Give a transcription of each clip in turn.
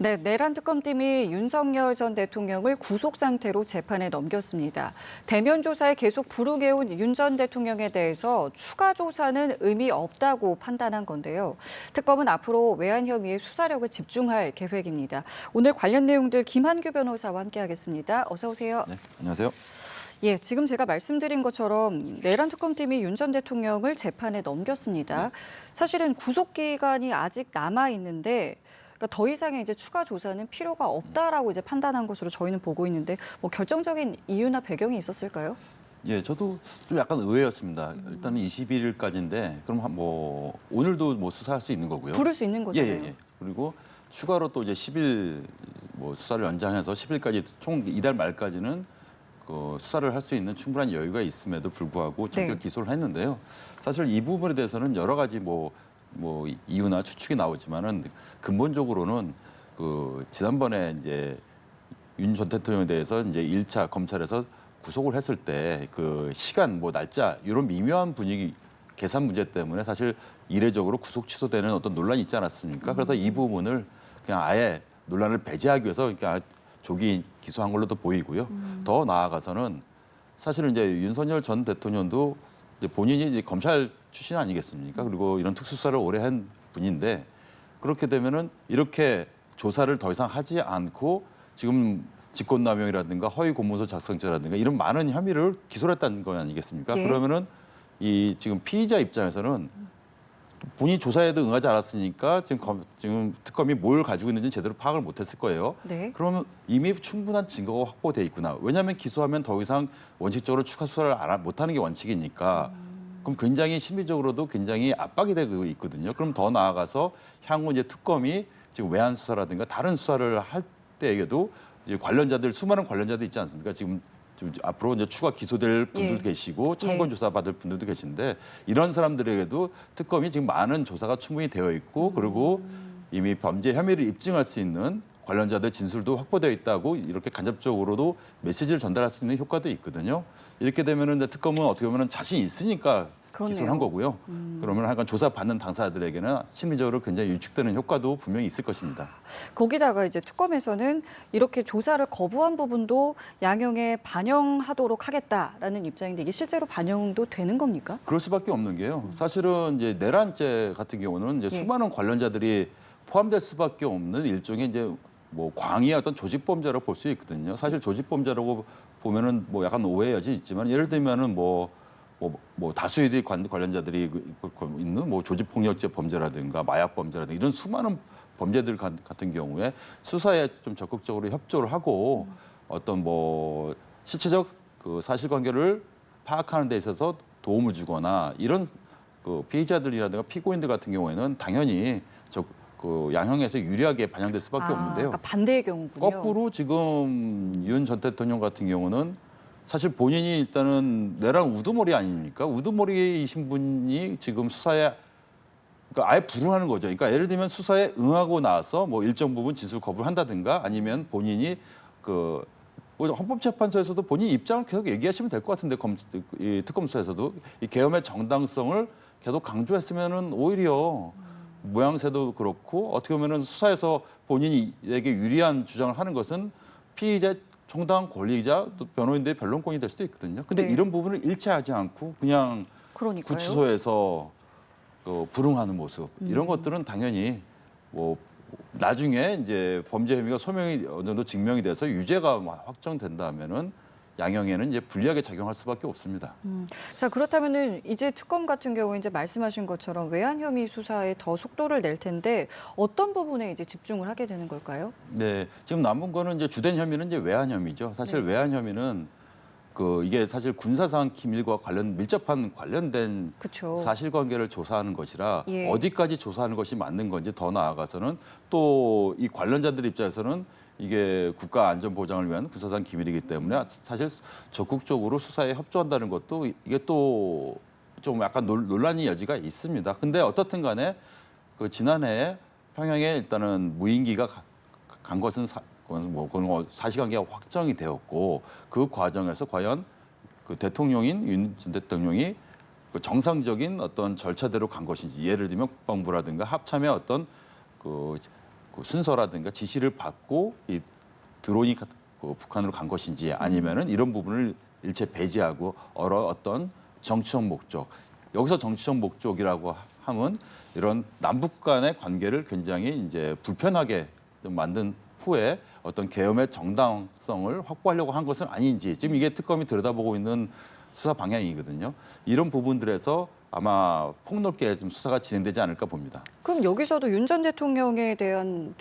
네, 내란 특검팀이 윤석열 전 대통령을 구속 상태로 재판에 넘겼습니다. 대면 조사에 계속 부르게온 윤 전 대통령에 대해서 추가 조사는 의미 없다고 판단한 건데요. 특검은 앞으로 외환 혐의에 수사력을 집중할 계획입니다. 오늘 관련 내용들 김한규 변호사와 함께하겠습니다. 어서 오세요. 네, 안녕하세요. 예, 지금 제가 말씀드린 것처럼 내란 특검팀이 윤 전 대통령을 재판에 넘겼습니다. 사실은 구속 기간이 아직 남아 있는데 그러니까 더 이상의 이제 추가 조사는 필요가 없다라고 이제 판단한 것으로 저희는 보고 있는데 뭐 결정적인 이유나 배경이 있었을까요? 예, 저도 좀 약간 의외였습니다. 일단은 21일까지인데 그럼 뭐 오늘도 뭐 수사할 수 있는 거고요. 부를 수 있는 거잖아요. 예. 그리고 추가로 또 이제 10일 뭐 수사를 연장해서 10일까지 총 이달 말까지는 그 수사를 할 수 있는 충분한 여유가 있음에도 불구하고 전격 기소를 했는데요. 사실 이 부분에 대해서는 여러 가지 뭐 이유나 추측이 나오지만은 근본적으로는 그 지난번에 이제 윤 전 대통령에 대해서 이제 1차 검찰에서 구속을 했을 때 그 시간 뭐 날짜 이런 미묘한 분위기 계산 문제 때문에 사실 이례적으로 구속 취소되는 어떤 논란이 있지 않았습니까? 그래서 이 부분을 그냥 아예 논란을 배제하기 위해서 그러니까 조기 기소한 걸로도 보이고요. 더 나아가서는 사실은 이제 윤석열 전 대통령도 이제 본인이 이제 검찰 출신 아니겠습니까? 그리고 이런 특수수사를 오래 한 분인데 그렇게 되면은 이렇게 조사를 더 이상 하지 않고 지금 직권남용이라든가 허위 공문서 작성죄라든가 이런 많은 혐의를 기소를 했다는 거 아니겠습니까? 예. 그러면은 이 지금 피의자 입장에서는 본인이 조사에도 응하지 않았으니까 지금 특검이 뭘 가지고 있는지 제대로 파악을 못했을 거예요. 네. 그러면 이미 충분한 증거가 확보돼 있구나. 왜냐하면 기소하면 더 이상 원칙적으로 추가 수사를 못하는 게 원칙이니까. 그럼 굉장히 심리적으로도 굉장히 압박이 되고 있거든요. 그럼 더 나아가서 향후 이제 특검이 지금 외환 수사라든가 다른 수사를 할 때에도 이제 관련자들 수많은 관련자들 있지 않습니까? 지금 앞으로 이제 추가 기소될 분들도 계시고 참고인 조사 받을 분들도 계신데 이런 사람들에게도 특검이 지금 많은 조사가 충분히 되어 있고 그리고 이미 범죄 혐의를 입증할 수 있는 관련자들 진술도 확보되어 있다고 이렇게 간접적으로도 메시지를 전달할 수 있는 효과도 있거든요. 이렇게 되면은 특검은 어떻게 보면 자신 있으니까 기소를 한 거고요. 그러면 하여간 조사받는 당사자들에게는 심리적으로 굉장히 위축되는 효과도 분명히 있을 것입니다. 거기다가 이제 특검에서는 이렇게 조사를 거부한 부분도 양형에 반영하도록 하겠다라는 입장인데 이게 실제로 반영도 되는 겁니까? 그럴 수밖에 없는 게요. 사실은 이제 내란죄 같은 경우는 이제 수많은 관련자들이 포함될 수밖에 없는 일종의 이제 뭐 광의의 어떤 조직범죄라고 볼 수 있거든요. 사실 조직범죄라고 보면은 뭐 약간 오해의 여지 있지만 예를 들면은 뭐 다수의 관련자들이 있는 뭐 조직폭력죄 범죄라든가 마약 범죄라든가 이런 수많은 범죄들 같은 경우에 수사에 좀 적극적으로 협조를 하고 어떤 뭐 실체적 그 사실관계를 파악하는 데 있어서 도움을 주거나 이런 그 피의자들이라든가 피고인들 같은 경우에는 당연히 그 양형에서 유리하게 반영될 수밖에 없는데요. 그러니까 반대의 경우군요. 거꾸로 지금 윤 전 대통령 같은 경우는 사실 본인이 일단은 내란 우두머리 아닙니까? 우두머리이신 분이 지금 수사에 그러니까 아예 불응하는 거죠. 그러니까 예를 들면 수사에 응하고 나서 뭐 일정 부분 진술 거부를 한다든가 아니면 본인이 그 헌법재판소에서도 본인 입장을 계속 얘기하시면 될 것 같은데 이 특검 수사에서도 이 계엄의 정당성을 계속 강조했으면은 오히려 모양새도 그렇고 어떻게 보면은 수사에서 본인에게 유리한 주장을 하는 것은 피의자 정당한 권리자 또 변호인들의 변론권이 될 수도 있거든요. 근데 이런 부분을 일치하지 않고 그냥 그러니까요. 구치소에서 불응하는 모습 이런 것들은 당연히 뭐 나중에 이제 범죄 혐의가 소명이 어느 정도 증명이 돼서 유죄가 확정된다면은 양형에는 이제 불리하게 작용할 수밖에 없습니다. 자, 그렇다면은 이제 특검 같은 경우 이제 말씀하신 것처럼 외환 혐의 수사에 더 속도를 낼 텐데 어떤 부분에 이제 집중을 하게 되는 걸까요? 네, 지금 남은 거는 이제 주된 혐의는 이제 외환 혐의죠. 사실 외환 혐의는 이게 사실 군사상 기밀과 밀접한 관련된 그쵸. 사실관계를 조사하는 것이라 예. 어디까지 조사하는 것이 맞는 건지 더 나아가서는 또 이 관련자들 입장에서는 이게 국가 안전 보장을 위한 군사상 기밀이기 때문에 사실 적극적으로 수사에 협조한다는 것도 이게 또 좀 약간 논란의 여지가 있습니다. 근데 어떻든 간에 그 지난해에 평양에 일단은 무인기가 간 것은 그건 사실관계가 확정이 되었고 그 과정에서 과연 그 대통령인 윤 전 대통령이 그 정상적인 어떤 절차대로 간 것인지 예를 들면 국방부라든가 합참의 어떤 그 그 순서라든가 지시를 받고 이 드론이 그 북한으로 간 것인지 아니면은 이런 부분을 일체 배제하고 어떤 정치적 목적, 여기서 정치적 목적이라고 하면 이런 남북 간의 관계를 굉장히 이제 불편하게 좀 만든 후에 어떤 계엄의 정당성을 확보하려고 한 것은 아닌지 지금 이게 특검이 들여다보고 있는 수사 방향이거든요. 이런 부분들에서 아마 폭넓게 좀 수사가 진행되지 않을까 봅니다. 그럼 여기서도 윤 전 대통령에 대한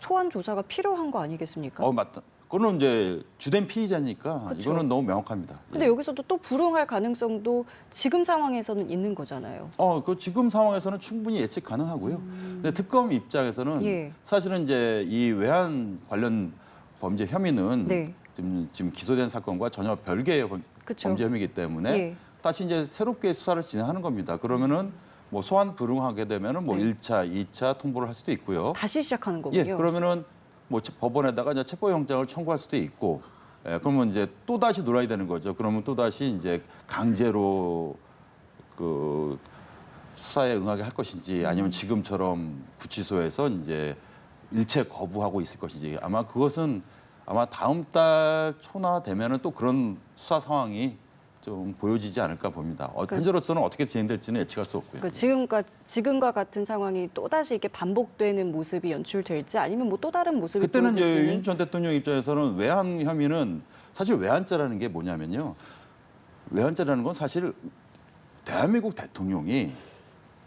소환 조사가 필요한 거 아니겠습니까? 맞다. 그거는 이제 주된 피의자니까 그쵸. 이거는 너무 명확합니다. 근데 예. 여기서도 또 불응할 가능성도 지금 상황에서는 있는 거잖아요. 그 지금 상황에서는 충분히 예측 가능하고요. 근데 특검 입장에서는 예. 사실은 이제 이 외환 관련 범죄 혐의는 네. 지금 기소된 사건과 전혀 별개의 그쵸. 범죄 혐의이기 때문에 예. 다시 이제 새롭게 수사를 진행하는 겁니다. 그러면은 뭐 소환 불응하게 되면은 뭐 네. 1차, 2차 통보를 할 수도 있고요. 다시 시작하는 거군요. 예, 그러면은 뭐 법원에다가 이제 체포영장을 청구할 수도 있고, 그러면 이제 또 다시 놀아야 되는 거죠. 그러면 또 다시 이제 강제로 그 수사에 응하게 할 것인지, 아니면 지금처럼 구치소에서 이제 일체 거부하고 있을 것인지, 아마 그것은 아마 다음 달 초나 되면은 또 그런 수사 상황이 좀 보여지지 않을까 봅니다. 현재로서는 어떻게 진행될지는 예측할 수 없고요. 지금과 같은 상황이 또 다시 이렇게 반복되는 모습이 연출될지 아니면 뭐 또 다른 모습이 그때는 이제 보여질지는 윤 전 대통령 입장에서는 외환 혐의는 사실 외환죄라는 게 뭐냐면요. 외환죄라는 건 사실 대한민국 대통령이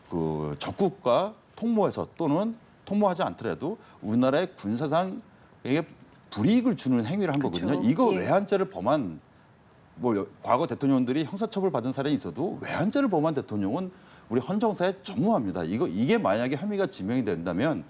그 적국과 통모해서 또는 통모하지 않더라도 우리나라의 군사상에게 불이익을 주는 행위를 한 그쵸. 거거든요. 이거 예. 외환죄를 범한 뭐 과거 대통령들이 형사처벌 받은 사례는 있어도 외환죄를 범한 대통령은 우리 헌정사에 전무합니다. 이게 만약에 혐의가 지명이 된다면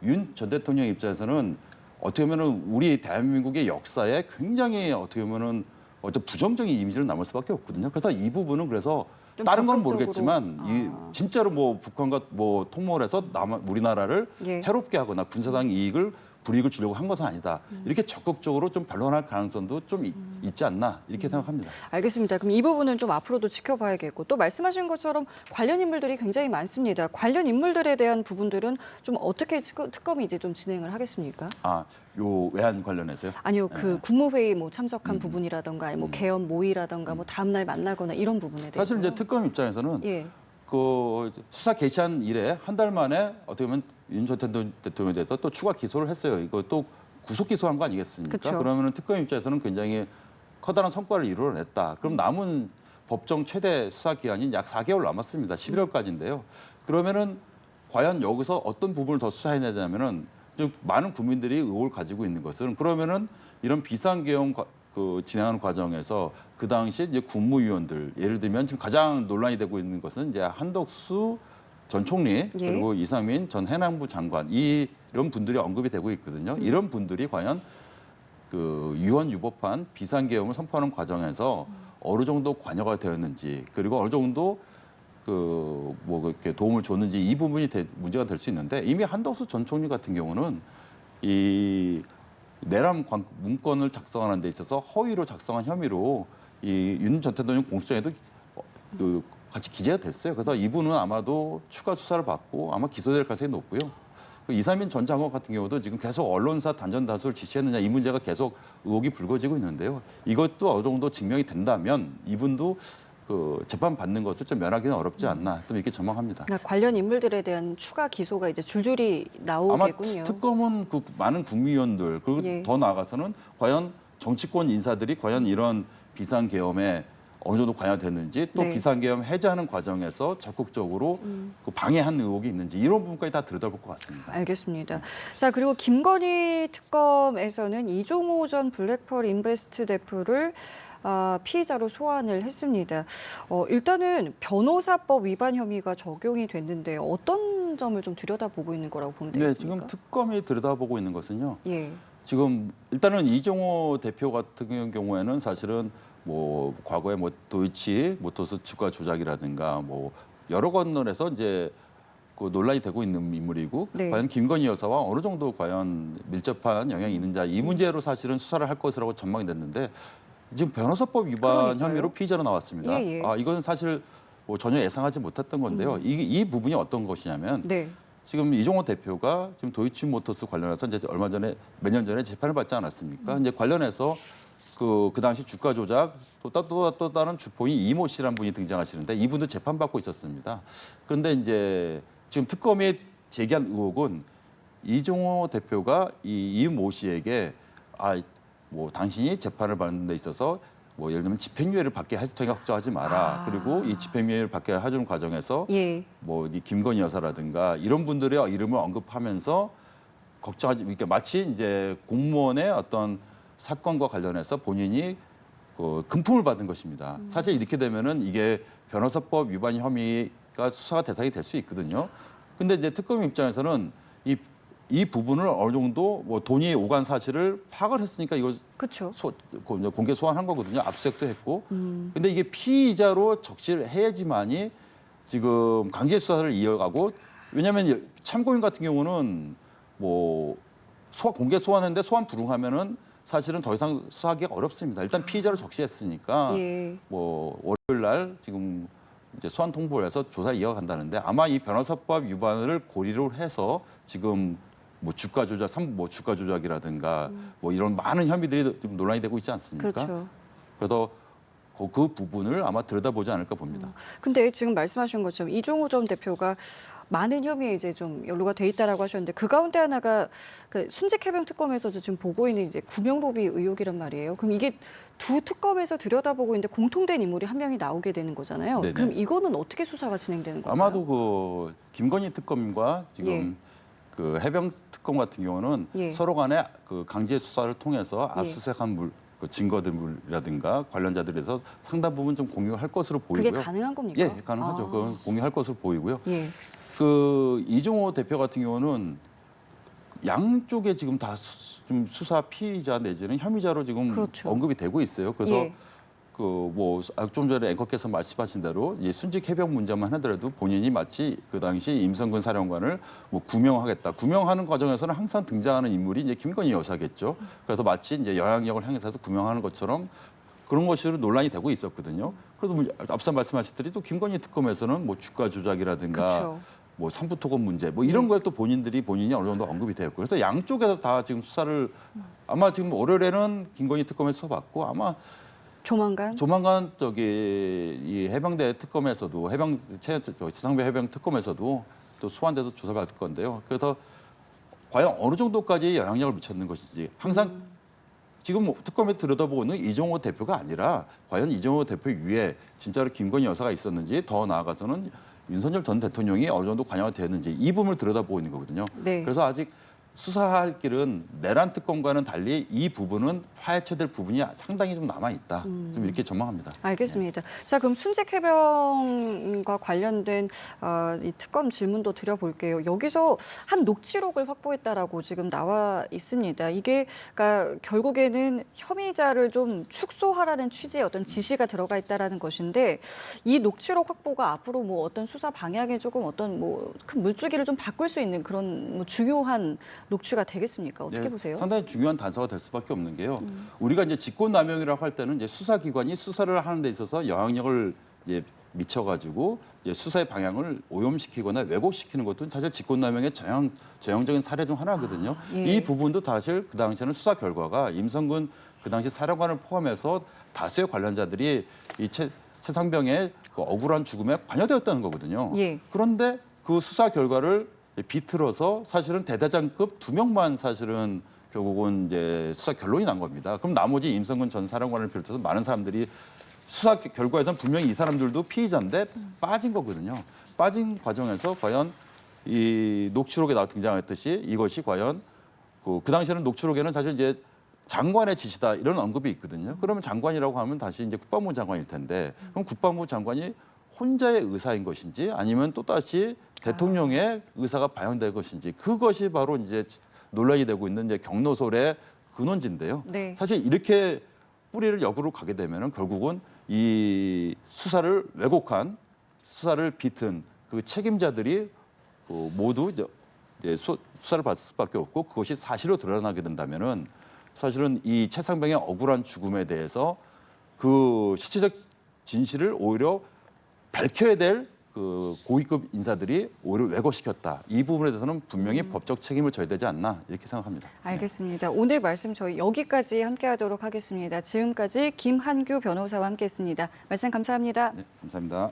윤 전 대통령 입장에서는 어떻게 보면은 우리 대한민국의 역사에 굉장히 어떻게 보면은 어떤 부정적인 이미지를 남을 수밖에 없거든요. 그래서 이 부분은 그래서 좀 다른 건 적극적으로. 모르겠지만 이 진짜로 뭐 북한과 뭐 통모를 해서 우리나라를 예. 해롭게 하거나 군사상 불이익을 주려고 한 것은 아니다. 이렇게 적극적으로 좀 변론할 가능성도 좀 있지 않나 이렇게 생각합니다. 알겠습니다. 그럼 이 부분은 좀 앞으로도 지켜봐야겠고 또 말씀하신 것처럼 관련 인물들이 굉장히 많습니다. 관련 인물들에 대한 부분들은 좀 어떻게 특검이 이제 좀 진행을 하겠습니까? 요 외환 관련해서요? 아니요, 그 국무회의 뭐 참석한 부분이라던가, 뭐 개헌 모의라던가, 뭐 다음 날 만나거나 이런 부분에 대해서 사실 이제 특검 입장에서는 예. 그 수사 개시한 이래 한 달 만에 어떻게 보면 윤 전 대통령에 대해서 또 추가 기소를 했어요. 이거 또 구속 기소한 거 아니겠습니까? 그쵸. 그러면은 특검 입장에서는 굉장히 커다란 성과를 이루어냈다. 그럼 남은 법정 최대 수사 기한이 약 4개월 남았습니다. 11월까지인데요. 그러면은 과연 여기서 어떤 부분을 더 수사해야 되냐면은 좀 많은 국민들이 의혹을 가지고 있는 것은 그러면은 이런 비상계엄 진행하는 과정에서 그 당시에 이제 국무위원들 예를 들면 지금 가장 논란이 되고 있는 것은 이제 한덕수 전 총리 예. 그리고 이상민 전 해남부 장관 이런 분들이 언급이 되고 있거든요. 이런 분들이 과연 그 유언유법한 비상계엄을 선포하는 과정에서 어느 정도 관여가 되었는지 그리고 어느 정도 뭐 이렇게 도움을 줬는지 이 부분이 문제가 될 수 있는데 이미 한덕수 전 총리 같은 경우는 이 내란 문건을 작성하는 데 있어서 허위로 작성한 혐의로 이 윤 전 대통령 공소장에도 같이 기재가 됐어요. 그래서 이분은 아마도 추가 수사를 받고 아마 기소될 가능성이 높고요. 이상민 전 장관 같은 경우도 지금 계속 언론사 단전 다수를 지시했느냐 이 문제가 계속 의혹이 불거지고 있는데요. 이것도 어느 정도 증명이 된다면 이분도 재판 받는 것을 좀 면하기는 어렵지 않나 좀 이렇게 전망합니다. 그러니까 관련 인물들에 대한 추가 기소가 이제 줄줄이 나오겠군요. 아마 특검은 많은 국무위원들 그리고 예. 더 나아가서는 과연 정치권 인사들이 과연 이런 비상계엄에 어느 정도 관여됐는지 또 네. 비상계엄 해제하는 과정에서 적극적으로 방해한 의혹이 있는지 이런 부분까지 다 들여다볼 것 같습니다. 알겠습니다. 자, 그리고 김건희 특검에서는 이종호 전 블랙펄 인베스트 대표를 피의자로 소환을 했습니다. 일단은 변호사법 위반 혐의가 적용이 됐는데 어떤 점을 좀 들여다보고 있는 거라고 보면 네, 되겠습니까? 지금 특검이 들여다보고 있는 것은요. 예. 지금 일단은 이종호 대표 같은 경우에는 사실은 뭐 과거에 뭐 도이치 모터스 주가 조작이라든가 뭐 여러 건널에서 이제 논란이 되고 있는 인물이고 네. 과연 김건희 여사와 어느 정도 과연 밀접한 영향이 있는지 이 문제로 사실은 수사를 할 것이라고 전망이 됐는데 지금 변호사법 위반 그러니까요. 혐의로 피의자로 나왔습니다. 예, 예. 이건 사실 뭐 전혀 예상하지 못했던 건데요. 이 부분이 어떤 것이냐면 네. 지금 이종호 대표가 지금 도이치모터스 관련해서 이제 얼마 전에 몇 년 전에 재판을 받지 않았습니까? 이제 관련해서 그 당시 주가 조작 또 다른 주포인 이모 씨라는 분이 등장하시는데 이분도 재판받고 있었습니다. 그런데 이제 지금 특검이 제기한 의혹은 이종호 대표가 이 이모 씨에게 뭐 당신이 재판을 받는 데 있어서 뭐 예를 들면 집행유예를 받게 할 테니까 걱정하지 마라. 그리고 이 집행유예를 받게 해주는 과정에서 예. 뭐 이 김건희 여사라든가 이런 분들의 이름을 언급하면서 걱정하지, 그러니까 마치 이제 공무원의 어떤 사건과 관련해서 본인이 그 금품을 받은 것입니다. 사실 이렇게 되면은 이게 변호사법 위반 혐의가 수사가 대상이 될 수 있거든요. 근데 이제 특검 입장에서는 이 부분을 어느 정도 뭐 돈이 오간 사실을 파악을 했으니까 이거 그렇죠. 공개 소환한 거거든요. 압수수색도 했고. 근데 이게 피의자로 적시해야지만이 지금 강제 수사를 이어가고, 왜냐하면 참고인 같은 경우는 뭐 공개 소환했는데 소환 불응하면은 사실은 더 이상 수사하기가 어렵습니다. 일단 피의자로 적시했으니까 예. 뭐 월요일 날 지금 이제 소환 통보를 해서 조사 이어간다는데 아마 이 변호사법 위반을 고리로 해서 지금 뭐 주가 조작, 뭐 주가 조작이라든가 뭐 이런 많은 혐의들이 지금 논란이 되고 있지 않습니까? 그렇죠. 그래서 그 부분을 아마 들여다보지 않을까 봅니다. 근데 지금 말씀하신 것처럼 이종호 전 대표가 많은 혐의에 이제 좀 연루가 돼 있다라고 하셨는데 그 가운데 하나가 그 순직해병 특검에서도 지금 보고 있는 이제 구명 로비 의혹이란 말이에요. 그럼 이게 두 특검에서 들여다보고 있는데 공통된 인물이 한 명이 나오게 되는 거잖아요. 네네. 그럼 이거는 어떻게 수사가 진행되는 건가요? 아마도 그 김건희 특검과 지금 예. 그 해병 특검 같은 경우는 예. 서로 간에 그 강제 수사를 통해서 예. 압수수색한 그 증거들이라든가 관련자들에서 상당 부분 좀 공유할 것으로 보이고요. 그게 가능한 겁니까? 예, 가능하죠. 그건 공유할 것으로 보이고요. 예. 그 이종호 대표 같은 경우는 양쪽에 지금 다 좀 수사 피의자 내지는 혐의자로 지금 그렇죠. 언급이 되고 있어요. 그래서 예. 그 뭐 좀 전에 앵커께서 말씀하신 대로 순직 해병 문제만 하더라도 본인이 마치 그 당시 임성근 사령관을 뭐 구명하겠다. 구명하는 과정에서는 항상 등장하는 인물이 이제 김건희 여사겠죠. 그래서 마치 이제 영향력을 향해서 구명하는 것처럼 그런 것으로 논란이 되고 있었거든요. 그래서 뭐 앞서 말씀하셨듯이 또 김건희 특검에서는 뭐 주가 조작이라든가 그렇죠. 뭐 삼부토건 문제 뭐 이런 거에 또 본인이 어느 정도 언급이 되었고 그래서 양쪽에서 다 지금 수사를 아마 지금 월요일에는 김건희 특검에서 써봤고 아마 조만간 이 해병대 특검에서도 최상배 해병 특검에서도 또 소환돼서 조사를 받을 건데요. 그래서 과연 어느 정도까지 영향력을 미쳤는 것인지 항상 지금 뭐 특검에 들여다보고 있는 이종호 대표가 아니라 과연 이종호 대표 위에 진짜로 김건희 여사가 있었는지 더 나아가서는 윤석열 전 대통령이 어느 정도 관여가 되었는지 이 부분을 들여다보고 있는 거거든요. 네. 그래서 아직 수사할 길은 내란 특검과는 달리 이 부분은 파헤쳐야 될 부분이 상당히 좀 남아있다. 좀 이렇게 전망합니다. 알겠습니다. 자, 그럼 순직 해병과 관련된 이 특검 질문도 드려볼게요. 여기서 한 녹취록을 확보했다라고 지금 나와 있습니다. 이게 그러니까 결국에는 혐의자를 좀 축소하라는 취지의 어떤 지시가 들어가 있다라는 것인데 이 녹취록 확보가 앞으로 뭐 어떤 수사 방향에 조금 어떤 뭐 큰 물줄기를 좀 바꿀 수 있는 그런 뭐 중요한 녹취가 되겠습니까? 어떻게 보세요? 상당히 중요한 단서가 될 수밖에 없는 게요. 우리가 이제 직권남용이라고 할 때는 이제 수사기관이 수사를 하는 데 있어서 영향력을 이제 미쳐가지고 이제 수사의 방향을 오염시키거나 왜곡시키는 것도 사실 직권남용의 전형적인 사례 중 하나거든요. 예. 이 부분도 사실 그 당시에는 수사 결과가 임성근 그 당시 사령관을 포함해서 다수의 관련자들이 이 최상병의 그 억울한 죽음에 관여되었다는 거거든요. 예. 그런데 그 수사 결과를 비틀어서 사실은 대대장급 2명만 사실은 결국은 이제 수사 결론이 난 겁니다. 그럼 나머지 임성근 전 사령관을 비롯해서 많은 사람들이 수사 결과에서는 분명히 이 사람들도 피의자인데 빠진 거거든요. 빠진 과정에서 과연 이 녹취록에 등장했듯이 이것이 과연 그 당시에는 녹취록에는 사실 이제 장관의 지시다 이런 언급이 있거든요. 그러면 장관이라고 하면 다시 이제 국방부 장관일 텐데 그럼 국방부 장관이 혼자의 의사인 것인지 아니면 또다시 대통령의 의사가 반영될 것인지 그것이 바로 이제 논란이 되고 있는 이제 경로솔의 근원지인데요. 네. 사실 이렇게 뿌리를 역으로 가게 되면은 결국은 이 수사를 왜곡한 수사를 비튼 그 책임자들이 모두 이제 수사를 받을 수밖에 없고 그것이 사실로 드러나게 된다면은 사실은 이 최상병의 억울한 죽음에 대해서 그 실체적 진실을 오히려 밝혀야 될 그 고위급 인사들이 오히려 왜곡시켰다. 이 부분에 대해서는 분명히 법적 책임을 져야 되지 않나 이렇게 생각합니다. 알겠습니다. 오늘 말씀 저희 여기까지 함께하도록 하겠습니다. 지금까지 김한규 변호사와 함께했습니다. 말씀 감사합니다. 네, 감사합니다.